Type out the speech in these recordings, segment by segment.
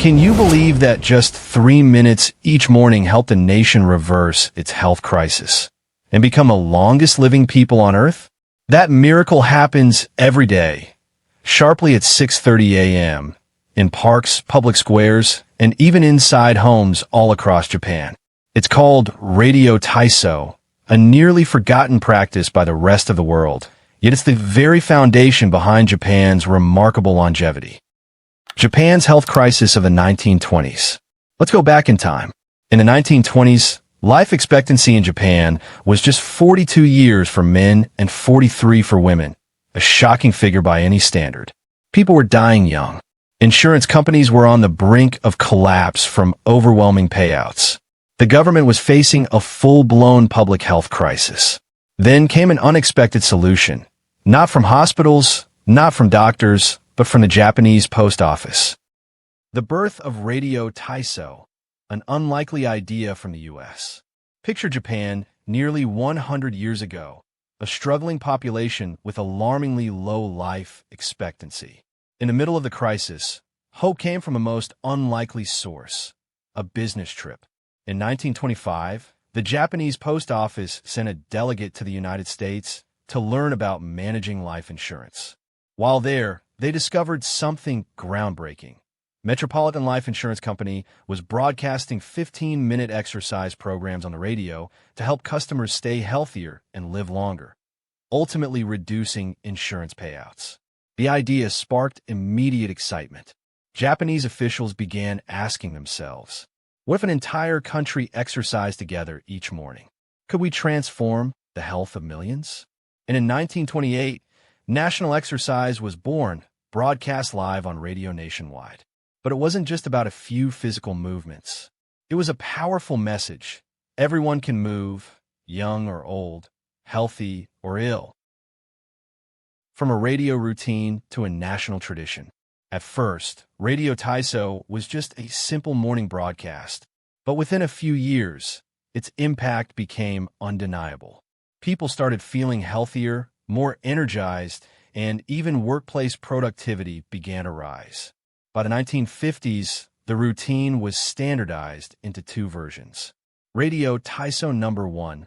Can you believe that just 3 minutes each morning helped a nation reverse its health crisis and become the longest living people on Earth? That miracle happens every day, sharply at 6:30 a.m., in parks, public squares, and even inside homes all across Japan. It's called Radio Taiso, a nearly forgotten practice by the rest of the world, yet it's the very foundation behind Japan's remarkable longevity. Japan's health crisis of the 1920s. Let's go back in time. In the 1920s, life expectancy in Japan was just 42 years for men and 43 for women, a shocking figure by any standard. People were dying young. Insurance companies were on the brink of collapse from overwhelming payouts. The government was facing a full-blown public health crisis. Then came an unexpected solution. Not from hospitals, not from doctors, but from the Japanese post office. The birth of Radio Taiso, an unlikely idea from the U.S. Picture Japan nearly 100 years ago, a struggling population with alarmingly low life expectancy. In the middle of the crisis, hope came from a most unlikely source, a business trip. In 1925, the Japanese post office sent a delegate to the United States to learn about managing life insurance. While there, they discovered something groundbreaking. Metropolitan Life Insurance Company was broadcasting 15-minute exercise programs on the radio to help customers stay healthier and live longer, ultimately reducing insurance payouts. The idea sparked immediate excitement. Japanese officials began asking themselves, what if an entire country exercised together each morning? Could we transform the health of millions? And in 1928, National Exercise was born, broadcast live on radio nationwide. But it wasn't just about a few physical movements. It was a powerful message. Everyone can move, young or old, healthy or ill. From a radio routine to a national tradition. At first, Radio Taiso was just a simple morning broadcast. But within a few years, its impact became undeniable. People started feeling healthier, more energized, and even workplace productivity began to rise. By the 1950s, the routine was standardized into 2 versions. Radio Taiso number 1,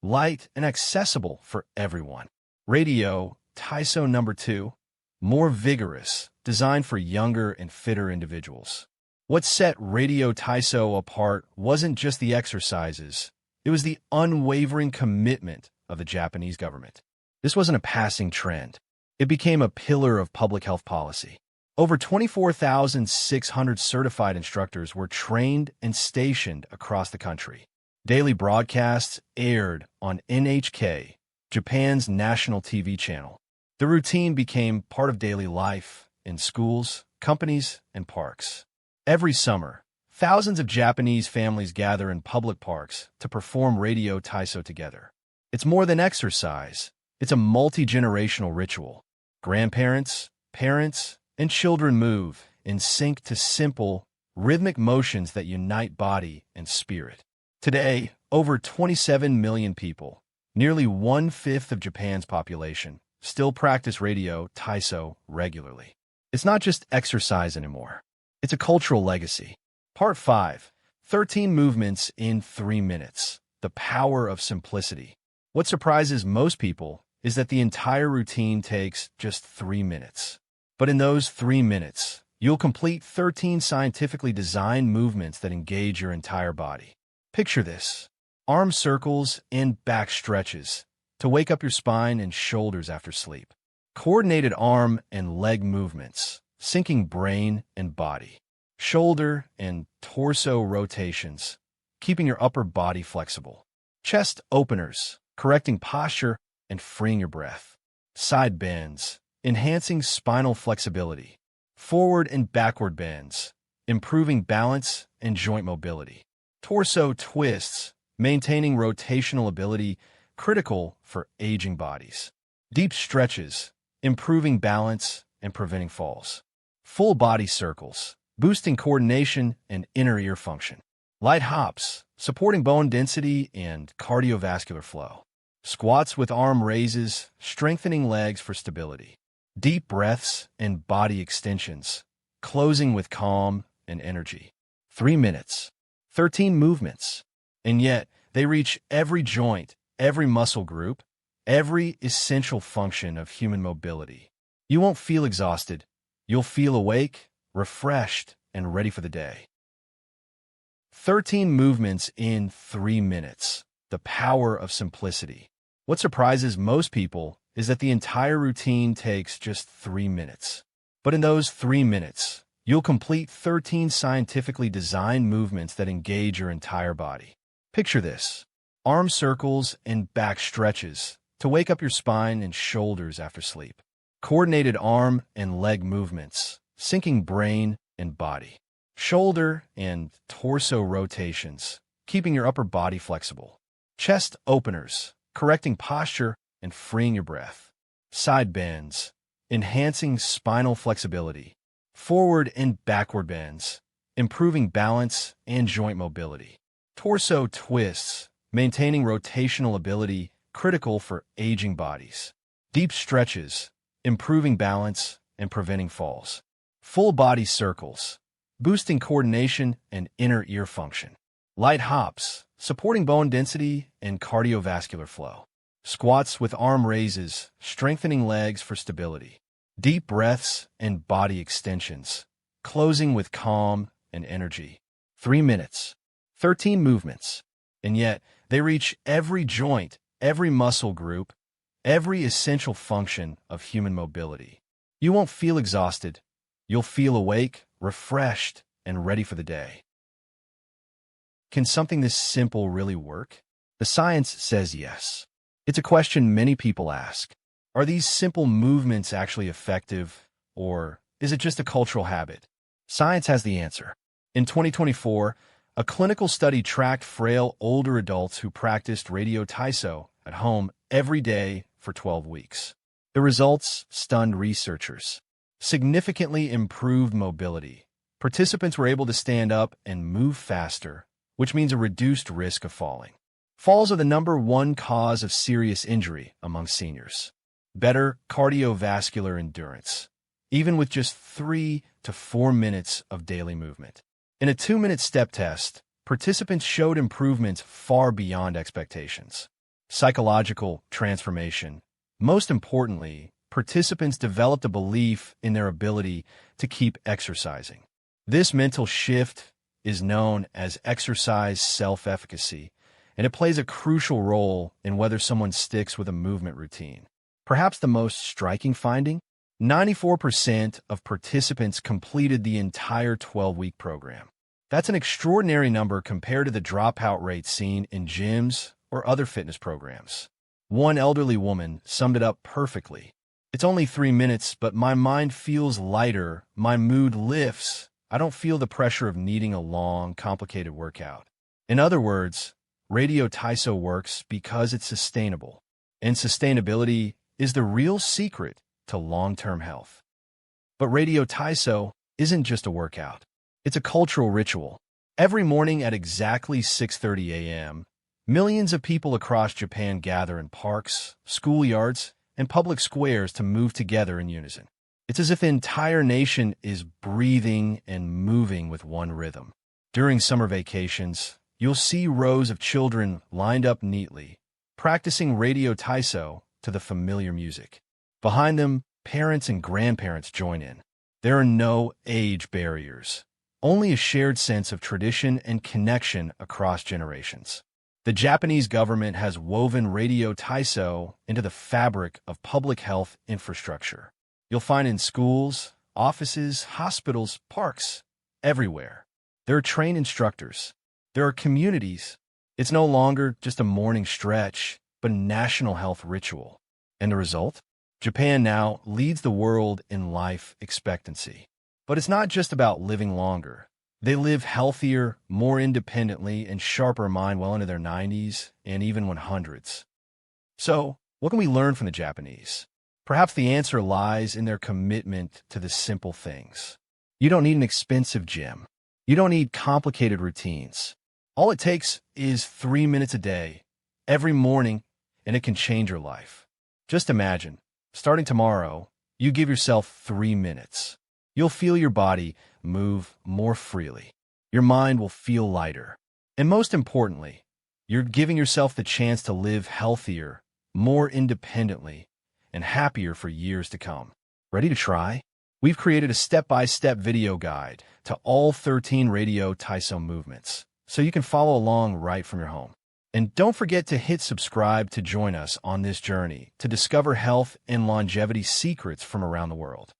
light and accessible for everyone. Radio Taiso number 2, more vigorous, designed for younger and fitter individuals. What set Radio Taiso apart wasn't just the exercises, it was the unwavering commitment of the Japanese government. This wasn't a passing trend. It became a pillar of public health policy. Over 24,600 certified instructors were trained and stationed across the country. Daily broadcasts aired on NHK, Japan's national TV channel. The routine became part of daily life in schools, companies, and parks. Every summer, thousands of Japanese families gather in public parks to perform Radio Taiso together. It's more than exercise. It's a multi-generational ritual. Grandparents, parents, and children move in sync to simple, rhythmic motions that unite body and spirit. Today, over 27 million people, nearly 1/5 of Japan's population, still practice Radio Taiso regularly. It's not just exercise anymore. It's a cultural legacy. Part 5, 13 movements in 3 minutes. The power of simplicity. What surprises most people is that the entire routine takes just 3 minutes. But in those 3 minutes, you'll complete 13 scientifically designed movements that engage your entire body. Picture this: arm circles and back stretches to wake up your spine and shoulders after sleep. Coordinated arm and leg movements, syncing brain and body. Shoulder and torso rotations, keeping your upper body flexible. Chest openers, correcting posture and freeing your breath. Side bends, enhancing spinal flexibility. Forward and backward bends, improving balance and joint mobility. Torso twists, maintaining rotational ability, critical for aging bodies. Deep stretches, improving balance and preventing falls. Full body circles, boosting coordination and inner ear function. Light hops, supporting bone density and cardiovascular flow. Squats with arm raises, strengthening legs for stability. Deep breaths and body extensions, closing with calm and energy. 3 minutes. 13 movements. And yet, they reach every joint, every muscle group, every essential function of human mobility. You won't feel exhausted. You'll feel awake, refreshed, and ready for the day. 13 movements in 3 minutes. The power of simplicity. What surprises most people is that the entire routine takes just 3 minutes. But in those 3 minutes, you'll complete 13 scientifically designed movements that engage your entire body. Picture this: arm circles and back stretches to wake up your spine and shoulders after sleep. Coordinated arm and leg movements, syncing brain and body. Shoulder and torso rotations, keeping your upper body flexible. Chest openers, correcting posture and freeing your breath. Side bends, enhancing spinal flexibility. Forward and backward bends, improving balance and joint mobility. Torso twists, maintaining rotational ability critical for aging bodies. Deep stretches, improving balance and preventing falls. Full body circles, boosting coordination and inner ear function. Light hops, supporting bone density and cardiovascular flow. Squats with arm raises, strengthening legs for stability. Deep breaths and body extensions, closing with calm and energy. 3 minutes. 13 movements. And yet, they reach every joint, every muscle group, every essential function of human mobility. You won't feel exhausted. You'll feel awake, refreshed, and ready for the day. Can something this simple really work? The science says yes. It's a question many people ask. Are these simple movements actually effective, or is it just a cultural habit? Science has the answer. In 2024, a clinical study tracked frail older adults who practiced Radio Taiso at home every day for 12 weeks. The results stunned researchers. Significantly improved mobility. Participants were able to stand up and move faster, which means a reduced risk of falling. Falls are the #1 cause of serious injury among seniors. Better cardiovascular endurance, even with just 3 to 4 minutes of daily movement. In a 2-minute step test, participants showed improvements far beyond expectations. Psychological transformation. Most importantly, participants developed a belief in their ability to keep exercising. This mental shift is known as exercise self-efficacy, and it plays a crucial role in whether someone sticks with a movement routine. Perhaps the most striking finding? 94% of participants completed the entire 12-week program. That's an extraordinary number compared to the dropout rate seen in gyms or other fitness programs. One elderly woman summed it up perfectly. "It's only 3 minutes, but my mind feels lighter, my mood lifts. I don't feel the pressure of needing a long, complicated workout." In other words, Radio Taiso works because it's sustainable. And sustainability is the real secret to long-term health. But Radio Taiso isn't just a workout. It's a cultural ritual. Every morning at exactly 6:30 a.m., millions of people across Japan gather in parks, schoolyards, and public squares to move together in unison. It's as if the entire nation is breathing and moving with one rhythm. During summer vacations, you'll see rows of children lined up neatly, practicing Radio Taiso to the familiar music. Behind them, parents and grandparents join in. There are no age barriers, only a shared sense of tradition and connection across generations. The Japanese government has woven Radio Taiso into the fabric of public health infrastructure. You'll find in schools, offices, hospitals, parks, everywhere. There are trained instructors. There are communities. It's no longer just a morning stretch, but a national health ritual. And the result? Japan now leads the world in life expectancy. But it's not just about living longer. They live healthier, more independently, and sharper mind well into their 90s and even 100s. So, what can we learn from the Japanese? Perhaps the answer lies in their commitment to the simple things. You don't need an expensive gym. You don't need complicated routines. All it takes is 3 minutes a day, every morning, and it can change your life. Just imagine, starting tomorrow, you give yourself 3 minutes. You'll feel your body move more freely. Your mind will feel lighter. And most importantly, you're giving yourself the chance to live healthier, more independently, and happier for years to come. Ready to try? We've created a step-by-step video guide to all 13 Radio Taiso movements, so you can follow along right from your home. And don't forget to hit subscribe to join us on this journey to discover health and longevity secrets from around the world.